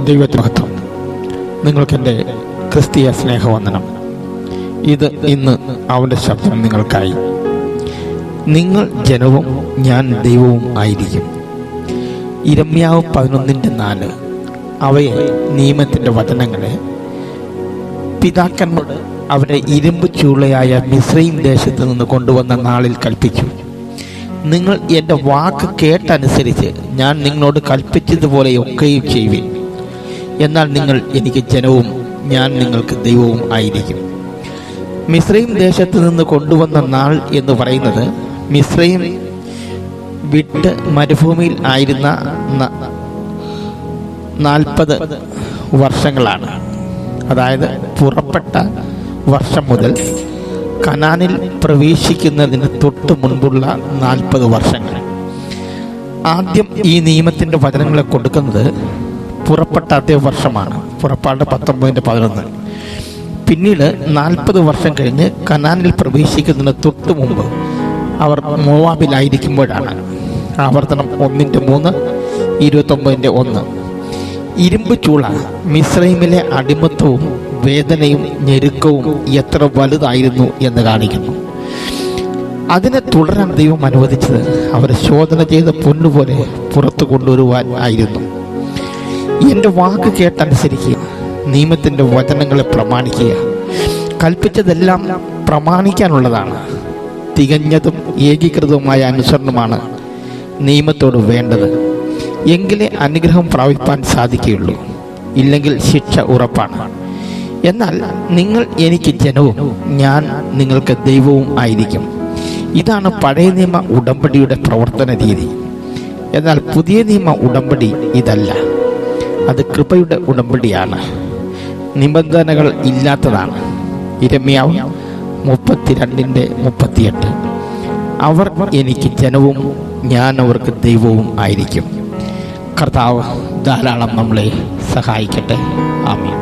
ദൈവത്തിന് മഹത്വം. നിങ്ങൾക്കെൻ്റെ ക്രിസ്തീയ സ്നേഹവന്ദനം. ഇത് ഇന്ന് അവൻ്റെ ശബ്ദം നിങ്ങൾക്കായി. നിങ്ങൾ ജനവും ഞാൻ ദൈവവും ആയിരിക്കും. യിരെമ്യാവ് 11:4. അവയെ നിയമത്തിൻ്റെ വചനങ്ങളെ പിതാക്കന്മാരോട് അവരെ ഇരുമ്പ് ചൂളയായ മിസ്രയീം ദേശത്ത് നിന്ന് കൊണ്ടുവന്ന നാളിൽ കൽപ്പിച്ചു. നിങ്ങൾ എൻ്റെ വാക്ക് കേട്ടനുസരിച്ച് ഞാൻ നിങ്ങളോട് കൽപ്പിച്ചതുപോലെ ഒക്കെയും ചെയ്യുവിൻ. എന്നാൽ നിങ്ങൾ എനിക്ക് ജനവും ഞാൻ നിങ്ങൾക്ക് ദൈവവും ആയിരിക്കും. മിസ്രയീം ദേശത്ത് നിന്ന് കൊണ്ടുവന്ന നാൾ എന്ന് പറയുന്നത് മിസ്രയീം വിട്ട് മരുഭൂമിയിൽ ആയിരുന്ന 40 വർഷങ്ങളാണ്. അതായത് പുറപ്പെട്ട വർഷം മുതൽ കനാനിൽ പ്രവേശിക്കുന്നതിന് തൊട്ട് മുൻപുള്ള 40 വർഷങ്ങൾ. ആദ്യം ഈ നിയമത്തിൻ്റെ വചനങ്ങളെ കൊടുക്കുന്നത് പുറപ്പെട്ട അതേ വർഷമാണ്, പുറപ്പാട് 19:11. പിന്നീട് 40 വർഷം കഴിഞ്ഞ് കനാനിൽ പ്രവേശിക്കുന്നതിന് തൊട്ട് മുമ്പ് അവർ മോവാബിലായിരിക്കുമ്പോഴാണ്. ആവർത്തനം 1:3, 29:1. ഇരുമ്പ് ചൂള മിസ്രൈമിലെ അടിമത്തവും വേദനയും ഞെരുക്കവും എത്ര വലുതായിരുന്നു എന്ന് കാണിക്കുന്നു. അതിനെ തുടരാൻ ദൈവം അനുവദിച്ചത് അവരെ ശോധന ചെയ്ത പൊന്നുപോലെ പുറത്തു കൊണ്ടുവരുവാൻ ആയിരുന്നു. എൻ്റെ വാക്ക് കേട്ടനുസരിക്കുക, നിയമത്തിൻ്റെ വചനങ്ങളെ പ്രമാണിക്കുക. കൽപ്പിച്ചതെല്ലാം പ്രമാണിക്കാനുള്ളതാണ്. തികഞ്ഞതും ഏകീകൃതവുമായ അനുസരണമാണ് നിയമത്തോട് വേണ്ടത്. എങ്കിലേ അനുഗ്രഹം പ്രാപിപ്പാൻ സാധിക്കുകയുള്ളൂ. ഇല്ലെങ്കിൽ ശിക്ഷ ഉറപ്പാണ്. എന്നാൽ നിങ്ങൾ എനിക്ക് ജനവും ഞാൻ നിങ്ങൾക്ക് ദൈവവും ആയിരിക്കും. ഇതാണ് പഴയ നിയമ ഉടമ്പടിയുടെ പ്രവർത്തന രീതി. എന്നാൽ പുതിയ നിയമ ഉടമ്പടി ഇതല്ല. അത് കൃപയുടെ ഉടമ്പടിയാണ്. നിബന്ധനകൾ ഇല്ലാത്തതാണ്. യിരെമ്യാവ് 32:38. അവർ എനിക്ക് ജനവും ഞാൻ അവർക്ക് ദൈവവും ആയിരിക്കും. കർത്താവ് ധാരാളം നമ്മളെ സഹായിക്കട്ടെ. ആമേൻ.